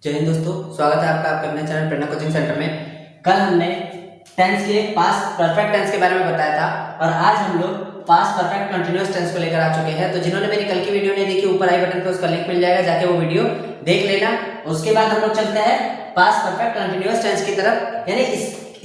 जय हिंद दोस्तों, स्वागत है आपका आपके अपने चैनल प्रेरणा कोचिंग सेंटर में। कल हमने टेंस के पास्ट परफेक्ट टेंस के बारे में बताया था और आज हम लोग पास्ट परफेक्ट कंटीन्यूअस टेंस को लेकर आ चुके हैं। तो जिन्होंने मेरी कल की वीडियो नहीं देखी, ऊपर आई बटन पे उसका लिंक मिल जाएगा, जाके वो वीडियो देख लेना। उसके बाद हम लोग चलते हैं पास्ट परफेक्ट कंटीन्यूअस टेंस की तरफ। यानी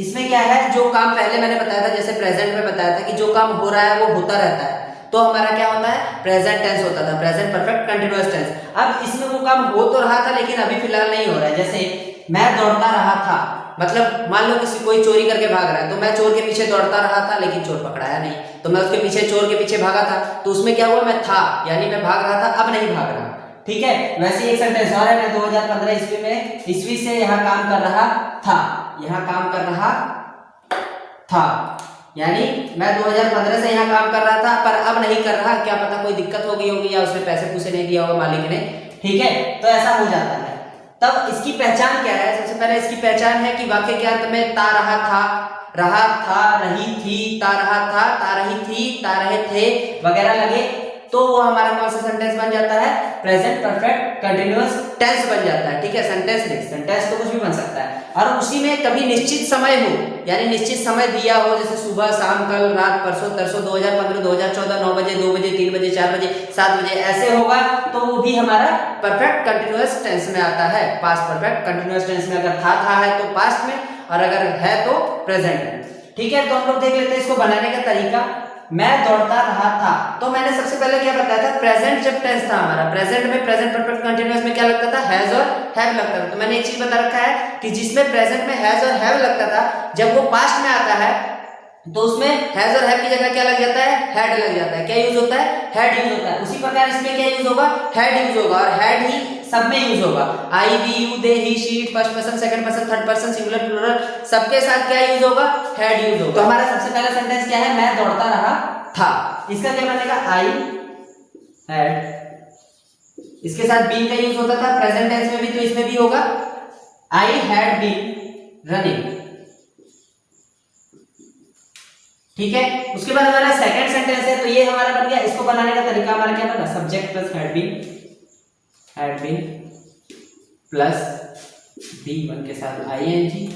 इसमें क्या है, जो काम पहले मैंने बताया था, जैसे प्रेजेंट में बताया था कि जो काम हो रहा है वो होता रहता है, तो हमारा क्या होता है, प्रेजेंट टेंस होता था, प्रेजेंट परफेक्ट कंटीन्यूअस टेंस। अब इसमें वो काम हो तो रहा था लेकिन अभी फिलहाल नहीं हो रहा है। जैसे मैं दौड़ता रहा था, मतलब मान लो किसी कोई चोरी करके भाग रहा है, तो मैं चोर के पीछे दौड़ता रहा था लेकिन चोर पकड़ाया नहीं, तो मैं उसके पीछे चोर के पीछे भागा था, तो उसमें क्या हुआ, मैं था यानी मैं भाग रहा था, अब नहीं भाग रहा। ठीक है, वैसे एक सेंटेंस और है, मैं 2015 ईस्वी से यहाँ काम कर रहा था, यहाँ काम कर रहा था, यानी मैं 2015 से यहाँ काम कर रहा था पर अब नहीं कर रहा। क्या पता कोई दिक्कत हो गई होगी या उसने पैसे पूसे नहीं दिया होगा मालिक ने। ठीक है, तो ऐसा हो जाता है। तब इसकी पहचान क्या है? सबसे पहले इसकी पहचान है कि वाक्य के अंत में ता रहा था, रही थी, ता रहा था, ता रही थी, ता रहे थे वगैरह लगे, तो वो हमारा कौन सा सेंटेंस बन जाता है, प्रेजेंट परफेक्ट कंटीन्यूअस टेंस बन जाता है। ठीक है, सेंटेंस नहीं, सेंटेंस तो कुछ भी बन सकता है। और उसी में कभी निश्चित समय हो, यानी निश्चित समय दिया हो, जैसे सुबह, शाम, कल, रात, परसों, तरसों, 2015, 2014, 9 बजे, 2 बजे, 3 बजे, 4 बजे, 7 बजे, ऐसे होगा तो वो भी हमारा परफेक्ट कंटीन्यूअस टेंस में आता है। पास्ट परफेक्ट कंटीन्यूअस टेंस में अगर था है तो पास्ट में, और अगर है तो प्रेजेंट में। ठीक है, तो हम लोग देख लेते हैं इसको बनाने का तरीका। मैं दौड़ता रहा था, तो मैंने सबसे पहले क्या बताया था, प्रेजेंट जब टेंस था हमारा, प्रेजेंट में प्रेजेंट परफेक्ट कंटीन्यूअस में क्या लगता था, हैज और हैव लगता था। तो मैंने एक चीज बता रखा है कि जिसमें प्रेजेंट में हैज और हैव लगता था, जब वो पास्ट में आता है तो उसमें हैज और हैव की जगह क्या लग जाता है, हैड लग जाता है। क्या यूज होता है, हैड यूज होता है। उसी प्रकार इसमें क्या यूज होगा, हैड यूज होगा, और हैड ही सब में यूज होगा। I, we, you, they, he, she, first person, second person, third person, singular, plural, सबके साथ क्या यूज होगा, हैड यूज होगा। तो हमारा सबसे पहला सेंटेंस क्या है, मैं दौड़ता रहा था। इसका क्या बनेगा, आई हैड, इसके साथ बीन का यूज होता था प्रेजेंट टेंस में भी, तो इसमें भी होगा आई हैड बीन रनिंग। ठीक है, उसके बाद हमारा सेकंड सेंटेंस है, तो ये हमारा बन गया। इसको बनाने का तरीका हमारा क्या बना, subject plus had been plus V one के साथ आईएनजी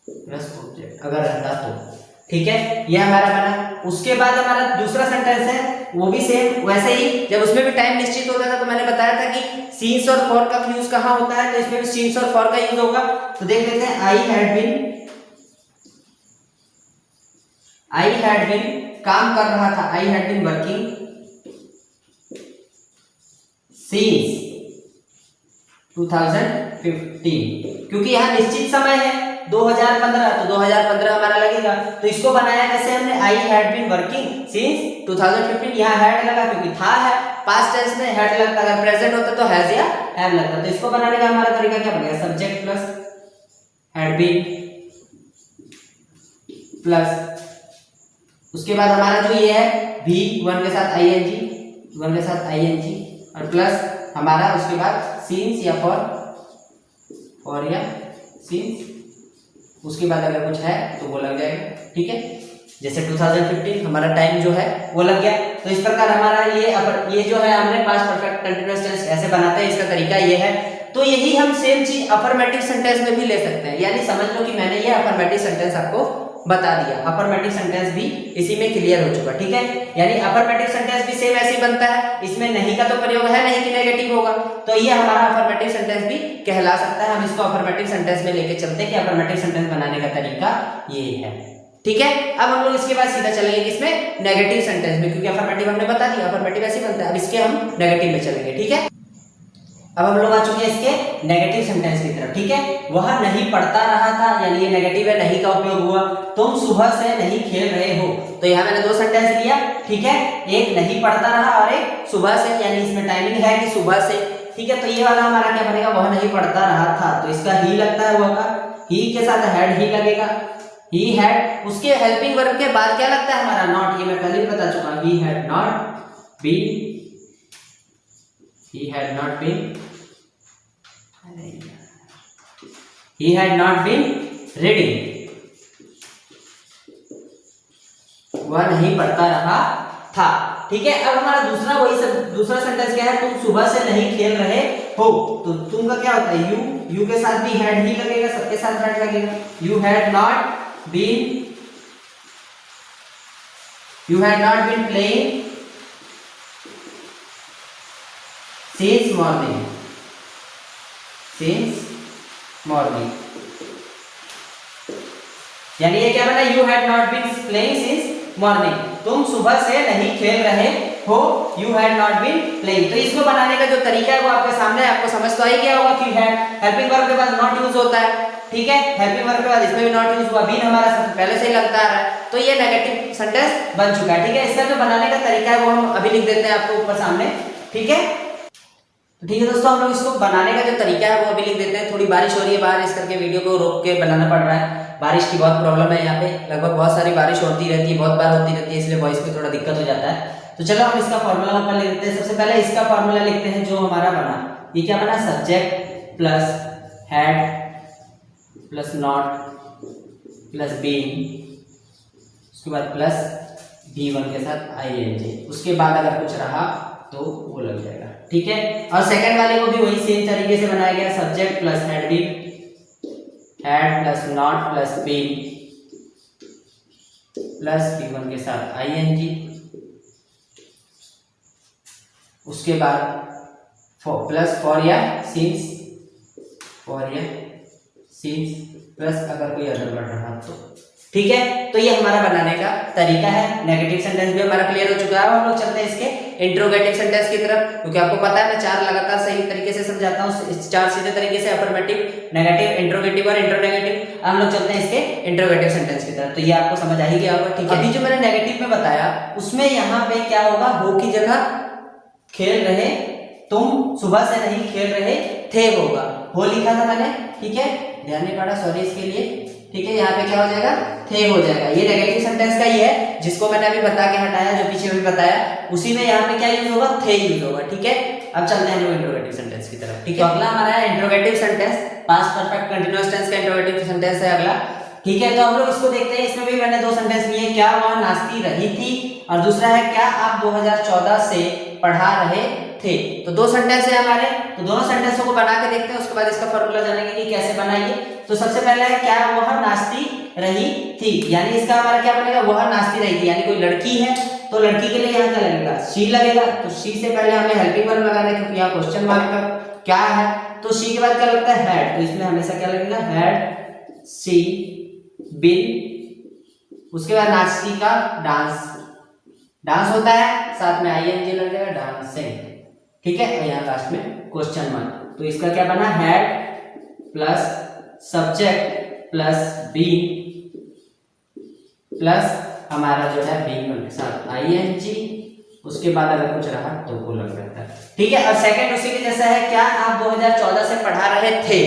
प्लस ऑब्जेक्ट अगर रहता तो। ठीक है, ये हमारा बना। उसके बाद हमारा दूसरा सेंटेंस है, वो भी सेम वैसे ही, जब उसमें भी टाइम निश्चित होता था तो मैंने बताया था कि सीन्स और फॉर का यूज कहाँ होता है, तो इसमें भी सीन्स और फॉर का यूज होगा। तो देख लेते हैं, आई हैड बीन काम कर रहा था, I had been working since 2015, क्योंकि यहाँ निश्चित समय है 2015, तो 2015 हमारा लगेगा। तो इसको बनाया कैसे हमने, I had been working since 2015, यहाँ हैड लगा क्योंकि था है, पास्ट टेंस में हैड लगता, अगर प्रेजेंट होता तो हैज या हैव लगता। तो इसको बनाने का हमारा तरीका क्या बनेगा, subject plus had been plus, उसके बाद हमारा जो ये है V1 के साथ आईएनजी और प्लस हमारा उसके बाद सीन्स या फॉर या सीन्स, उसके बाद अगर कुछ है तो वो लग जाएगा। ठीक है, जैसे 2015 हमारा टाइम जो है वो लग गया। तो इस प्रकार हमारा ये जो है हमने पास्ट परफेक्ट कंटीन्यूअस टेंस ऐसे बनाते हैं, इसका तरीका ये है। तो यही हम सेम चीज अफर्मेटिव सेंटेंस में भी ले सकते हैं, यानी समझ लो कि मैंने ये अफर्मेटिव सेंटेंस आपको बता दिया, अफर्मेटिव सेंटेंस भी इसी में क्लियर हो चुका। ठीक है, यानी अफर्मेटिव सेंटेंस भी सेम ऐसे ही बनता है, इसमें नहीं का तो प्रयोग है नहीं कि नेगेटिव होगा, तो ये हमारा अफर्मेटिव सेंटेंस भी कहला सकता है। हम इसको अफर्मेटिव सेंटेंस में लेके चलते हैं कि अफर्मेटिव सेंटेंस बनाने का तरीका ये है। ठीक है, अब हम लोग इसके बाद सीधा चलेंगे किसमें, नेगेटिव सेंटेंस में, क्योंकि अफर्मेटिव हमने बता दिया, अफर्मेटिव ऐसे बनता है। अब इसके हम नेगेटिव में चलेंगे। ठीक है, अब हम लोग आ चुके हैं इसके नेगेटिव सेंटेंस की तरफ। ठीक है, वह नहीं पढ़ता रहा था, यानी ये नेगेटिव है, नहीं का उपयोग हुआ। तुम सुबह से नहीं खेल रहे हो, तो यहाँ मैंने दो सेंटेंस लिया। ठीक है, एक नहीं पढ़ता रहा और एक सुबह से, यानी इसमें टाइमिंग है कि सुबह से। ठीक है, तो ये वाला हमारा क्या बनेगा, वह नहीं पढ़ता रहा था, तो इसका ही लगता है, वह का ही के साथ हैड ही लगेगा, ही हैड। उसके हेल्पिंग वर्ब के बाद क्या लगता है हमारा, नॉट, ये मैं पहले भी बता चुका, he had not been, he had not been reading, वह नहीं पढ़ता रहा था। ठीक है, अब हमारा दूसरा सेंटेंस क्या है, तुम सुबह से नहीं खेल रहे हो, तो तुम का क्या होता है, यू यू के साथ भी हैड ही लगेगा, सबके साथ हैड लगेगा। You had not been playing since morning, यानी ये क्या बना, you had not been playing since morning, तुम सुबह से नहीं खेल रहे हो, you had not been playing. तो इसको बनाने का जो तरीका है वो आपके सामने, आपको समझ तो आ ही गया होगा कि हैड हेल्पिंग वर्ब के बाद नॉट यूज होता है, ठीक है, हेल्पिंग वर्ब के बाद इसमें भी नॉट यूज हुआ, बीन हमारा सबसे पहले से ही लगता आ रहा है, तो ये नेगेटिव सेंटेंस बन चुका है, ठीक है। इसका जो बनाने का तरीका है वो हम अभी लिख देते हैं आपको ऊपर सामने, ठीक है। ठीक है दोस्तों, हम लोग इसको बनाने का जो तरीका है वो अभी लिख देते हैं। थोड़ी बारिश हो रही है बाहर, इस करके वीडियो को रोक के बनाना पड़ रहा है, बारिश की बहुत प्रॉब्लम है यहाँ पे, लगभग बहुत सारी बारिश होती रहती है, बहुत बार होती रहती है, इसलिए वॉइस में थोड़ा दिक्कत हो जाता है। तो चलो हम इसका फॉर्मूला ऊपर लिख देते हैं। सबसे पहले इसका फॉर्मूला लिखते हैं जो हमारा बना, ये क्या बना, subject plus had plus not plus been, उसके बाद प्लस V1 के साथ ING, उसके बाद अगर कुछ रहा तो वो लग जाएगा, ठीक है। और सेकंड वाले को भी वही सेम तरीके से बनाया गया, subject plus had plus not plus been plus V1 के साथ ING, उसके बाद प्लस फॉर या सिंस प्लस अगर कोई अदर वर्ड रहा तो, ठीक है। तो ये हमारा बनाने का तरीका है। नेगेटिव सेंटेंस भी हमारा क्लियर हो चुका है। हम लोग चलते हैं इसके इंट्रोगेटिव सेंटेंस की तरफ, क्योंकि आपको पता है मैं चार लगातार सही तरीके से समझाता हूँ, इस चार सीधे तरीके से, अफर्मेटिव, नेगेटिव, इंट्रोगेटिव और इंट्रोनेगेटिव। हम लोग चलते हैं इसके इंट्रोगेटिव सेंटेंस की तरफ, तो ये आपको समझ आ ही गया होगा, ठीक है। अभी जो मैंने नेगेटिव में बताया उसमें यहाँ पे क्या होगा, हो की जगह खेल रहे, तुम सुबह से नहीं खेल रहे थे होगा, हो लिखा था मैंने, ठीक है, ध्यान नहीं पड़ा, सॉरी इसके लिए, ठीक है। यहाँ पे क्या हो जाएगा, थे हो जाएगा। ये नेगेटिव सेंटेंस का ही है, जिसको मैंने अभी बता के हटाया, जो पीछे भी बताया, उसी में यहाँ पे क्या यूज होगा, थे यूज होगा, ठीक है। अब चलते हैं हम लोग इंट्रोगेटिव सेंटेंस की तरफ, ठीक है। अगला हमारा है interrogative sentence, past perfect continuous tense का इंट्रोगेटिव सेंटेंस है अगला, ठीक है। तो हम लोग इसको देखते हैं। इसमें भी मैंने दो सेंटेंस लिए, क्या वह नाचती रही थी, और दूसरा है क्या आप 2014 से पढ़ा रहे थे। तो दो सेंटेंस है हमारे, तो दोनों सेंटेंसों को बना के देखते हैं, उसके बाद इसका फॉर्मूला जानेंगे कि कैसे बनाइए। तो सबसे पहले है क्या वह नाचती रही थी, यानी इसका हमारा क्या बनेगा, वह नाचती रही थी, यानी कोई लड़की है, तो लड़की के लिए यहाँ क्या लगेगा, शी लगेगा। तो शी से पहले हमें हेल्पिंग वर्ब लगाना है, क्योंकि यहाँ क्वेश्चन मार्क का क्या है, तो शी के बाद क्या लगता है, हैड, तो इसमें हमेशा क्या लगेगा, हैड शी बीन। उसके बाद नाचती का डांस, डांस होता है, साथ में ING लग जाएगा, डांसिंग, ठीक है। और यहाँ लास्ट में क्वेश्चन मार्क, तो इसका क्या बना, had plus subject plus been plus हमारा जो है बीन के साथ ING, उसके बाद अगर कुछ रहा तो वो लग जाता है, ठीक है। और सेकंड उसी के जैसा है, क्या आप 2014 से पढ़ा रहे थे,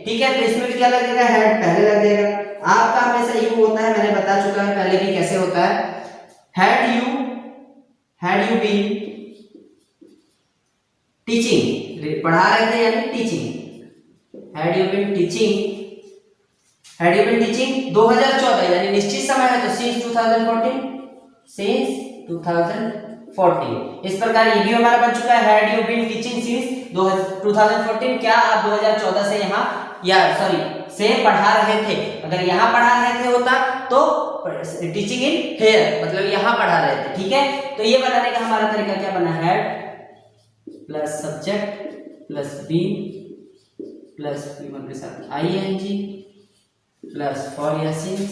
ठीक है। तो इसमें भी क्या लगेगा, हैड पहले लग जाएगा। आपका हमेशा यू होता है, मैंने बता चुका है पहले भी कैसे होता है, हैड यू बीन टीचिंग, पढ़ा रहे थे यानी teaching, had you been teaching 2014, यानी निश्चित समय है, तो सिंस 2014। इस प्रकार ये भी हमारा बन चुका है, had you been teaching since 2014, क्या आप 2014 से यहाँ से पढ़ा रहे थे। अगर यहाँ पढ़ा रहे थे होता तो टीचिंग इन हेयर, मतलब यहाँ पढ़ा रहे थे, ठीक है। तो ये बनाने का हमारा तरीका क्या बना, had plus subject plus been plus V1 के साथ ING प्लस फॉर या सिंस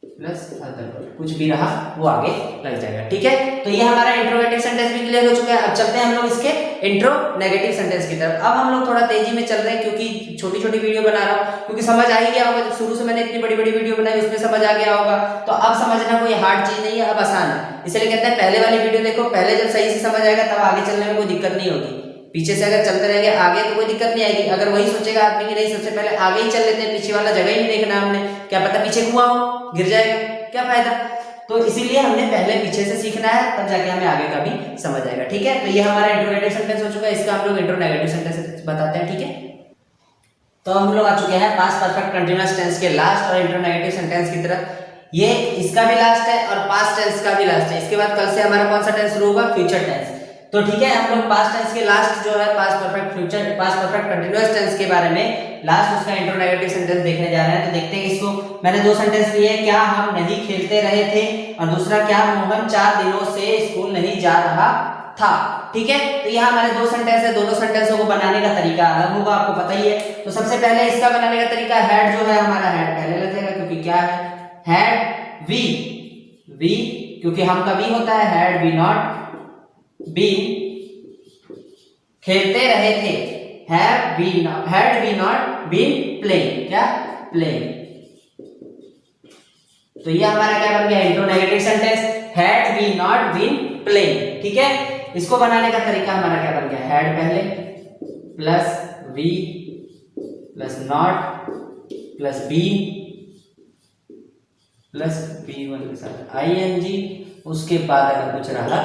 प्लस अदर वर्ड, कुछ भी रहा वो आगे लग जाएगा, ठीक है। तो ये हमारा इंट्रोगेटिव सेंटेंस भी क्लियर हो चुका है। अब चलते हैं हम लोग इसके इंट्रो नेगेटिव सेंटेंस की तरफ। अब हम लोग थोड़ा तेजी में चल रहे हैं, क्योंकि छोटी छोटी वीडियो बना रहा हूँ, क्योंकि समझ आ ही गया होगा, जब शुरू से मैंने इतनी बड़ी बड़ी वीडियो बनाई उसमें समझ आ गया होगा, तो अब समझना कोई हार्ड चीज नहीं है, अब आसान है। इसलिए कहते हैं पहले वाली वीडियो देखो, पहले जब सही से समझ आएगा तब आगे चलने में कोई दिक्कत नहीं होगी। पीछे से अगर चलते रहेंगे आगे तो कोई दिक्कत नहीं आएगी। अगर वही सोचेगा आदमी कि नहीं सबसे पहले आगे ही चल लेते हैं, पीछे वाला जगह ही नहीं देखना हमने, क्या पता पीछे कुआं हो, गिर जाएगा, क्या फायदा। तो इसीलिए हमने पहले पीछे से सीखना है, तब जाके हमें आगे का भी समझ आएगा, ठीक है। तो ये हमारा इंट्रोगेटिव सेंटेंस हो चुका है, इसका हम लोग इंट्रोनेगेटिव सेंटेंस बताते हैं, ठीक है। तो हम लोग आ चुके हैं पास्ट परफेक्ट कंटीन्यूअस टेंस के लास्ट और इंट्रोनेगेटिव सेंटेंस की तरफ। ये इसका भी लास्ट है और पास्ट टेंस का भी लास्ट है। इसके बाद कल से हमारा कौन सा टेंस शुरू होगा, फ्यूचर टेंस। तो ठीक है, हम लोग पास्ट टेंस के लास्ट जो है past perfect future, past perfect continuous tense के बारे में लास्ट उसका इंट्रोनेगेटिव सेंटेंस देखने जा रहे हैं। तो देखते हैं इसको। मैंने दो सेंटेंस लिए, क्या हम नहीं खेलते रहे थे, और दूसरा क्या मोहन 4 दिनों से स्कूल नहीं जा रहा था। ठीक है, तो यहाँ हमारे दो सेंटेंस है, दोनों सेंटेंसों को बनाने का तरीका अलग होगा, आपको पता ही है। तो सबसे पहले इसका बनाने का तरीका, हेड जो है हमारा हेड पहले लग जाएगा, क्योंकि क्या है हैड वी, वी क्योंकि हम का वी होता है, हैड वी नॉट बीन खेलते रहे थे, had we not been playing, क्या प्लेइंग। तो ये हमारा क्या बन गया interronegative sentence, had we not been playing. ठीक है, इसको बनाने का तरीका हमारा क्या बन गया, हैड पहले plus we plus not plus been plus B1 के साथ ING, उसके बाद अगर कुछ रहा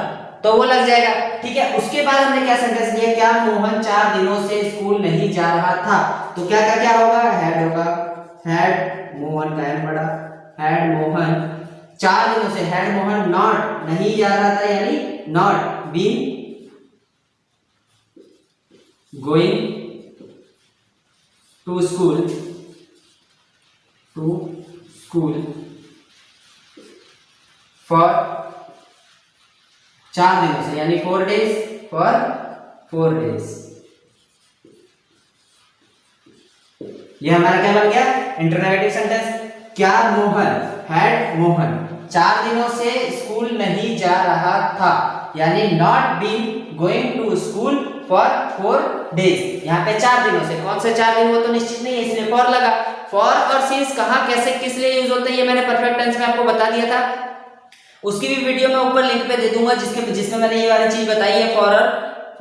तो वो लग जाएगा। ठीक है, उसके बाद हमने क्या सेंटेंस लिया, क्या मोहन 4 दिनों से स्कूल नहीं जा रहा था। तो क्या क्या क्या होगा, हैड होगा, हैड मोहन का एम पड़ा, हैड मोहन 4 दिनों से, हैड मोहन नॉट नहीं जा रहा था, यानी not been going to school for 4 दिनों से, यानी 4 days, फॉर 4 days। ये हमारा क्या बन गया इंट्रोनेगेटिव सेंटेंस, क्या मोहन, हैड मोहन 4 दिनों से स्कूल नहीं जा रहा था, यानी not been going to school for 4 days। यहाँ पे 4 दिनों से, कौन से 4 दिन वो तो निश्चित नहीं है, इसलिए फॉर लगा। फॉर और सिंस कहाँ कैसे किस लिए यूज होते हैं ये मैंने परफेक्ट टेंस में आपको बता दिया था, उसकी भी वीडियो मैं ऊपर लिंक पे दे दूंगा, जिसमें मैंने ये वाली चीज बताई है फॉर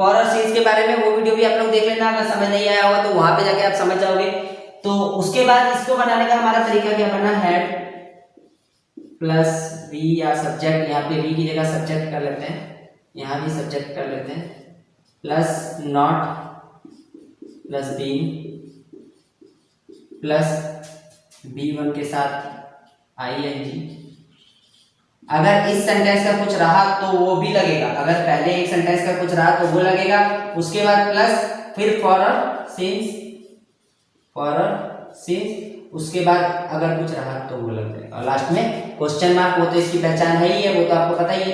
और सिंस के बारे में। वो वीडियो भी आप लोग देख लेना, अगर समझ नहीं आया होगा तो वहां पे जाके आप समझ जाओगे। तो उसके बाद इसको बनाने का हमारा तरीका क्या बना, हैड प्लस वी या सब्जेक्ट, यहाँ पे वी की जगह सब्जेक्ट कर लेते हैं, यहाँ भी सब्जेक्ट कर लेते हैं, plus not plus been plus B1 के साथ ING। अगर इस सेंटेंस का कुछ रहा तो वो भी लगेगा, अगर पहले एक सेंटेंस का कुछ रहा तो वो लगेगा, उसके बाद प्लस फिर फॉर और सिंस, उसके बाद अगर कुछ रहा तो वो लग जाएगा, और लास्ट में क्वेश्चन मार्क। वो तो इसकी पहचान है ही है, वो तो आपको पता ही है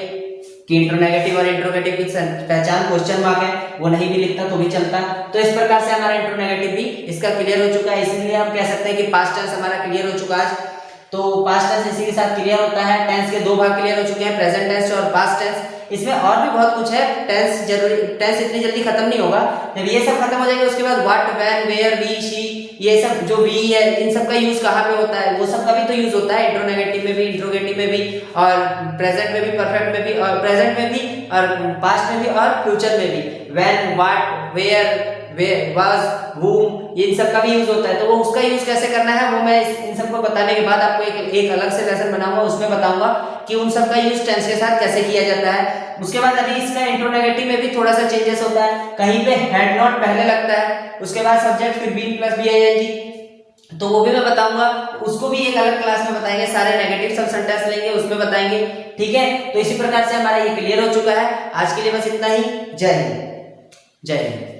कि इंट्रोनेगेटिव और इंट्रोगेटिव की पहचान क्वेश्चन मार्क है, वो नहीं भी लिखता तो भी चलता। तो इस प्रकार से हमारा इंट्रोनेगेटिव भी इसका क्लियर हो चुका है, इसलिए हम कह सकते हैं कि पास्ट टेंस हमारा क्लियर हो चुका है। तो पास्ट टेंस इसी के साथ क्लियर होता है। टेंस के 2 भाग क्लियर हो चुके हैं, प्रेजेंट टेंस और पास्ट टेंस। इसमें और भी बहुत कुछ है, टेंस इतनी जल्दी खत्म नहीं होगा। जब ये सब खत्म हो जाएगा उसके बाद what, when, where, we, she, ये सब जो वी है इन सब का यूज कहाँ पे होता है, वो सब का भी तो यूज होता है इंट्रोनेगेटिव में भी, इंट्रोगेटिव में भी, और प्रेजेंट में भी, परफेक्ट में भी, और प्रेजेंट में भी, और पास्ट में भी, और फ्यूचर में भी। When, what, where, was, whom, इन सब का भी यूज होता है। तो वो उसका यूज कैसे करना है वो मैं इन सबको बताने के बाद आपको एक अलग से लेसन बनाऊंगा, उसमें बताऊंगा कि उन सब का यूज टेंस के साथ कैसे किया जाता है। उसके बाद अभी इसका इंट्रोनेगेटिव में भी थोड़ा सा चेंजेस होता है, कहीं पे हैड नॉट पहले लगता है, उसके बाद सब्जेक्ट, फिर बीन प्लस BING, तो वो भी मैं बताऊंगा, उसको भी एक अलग क्लास में बताएंगे, सारे नेगेटिव सब सेंटेंस लेंगे उसमें बताएंगे। ठीक है, तो इसी प्रकार से हमारा ये क्लियर हो चुका है। आज के लिए बस इतना ही। जय हिंद, जय हिंद।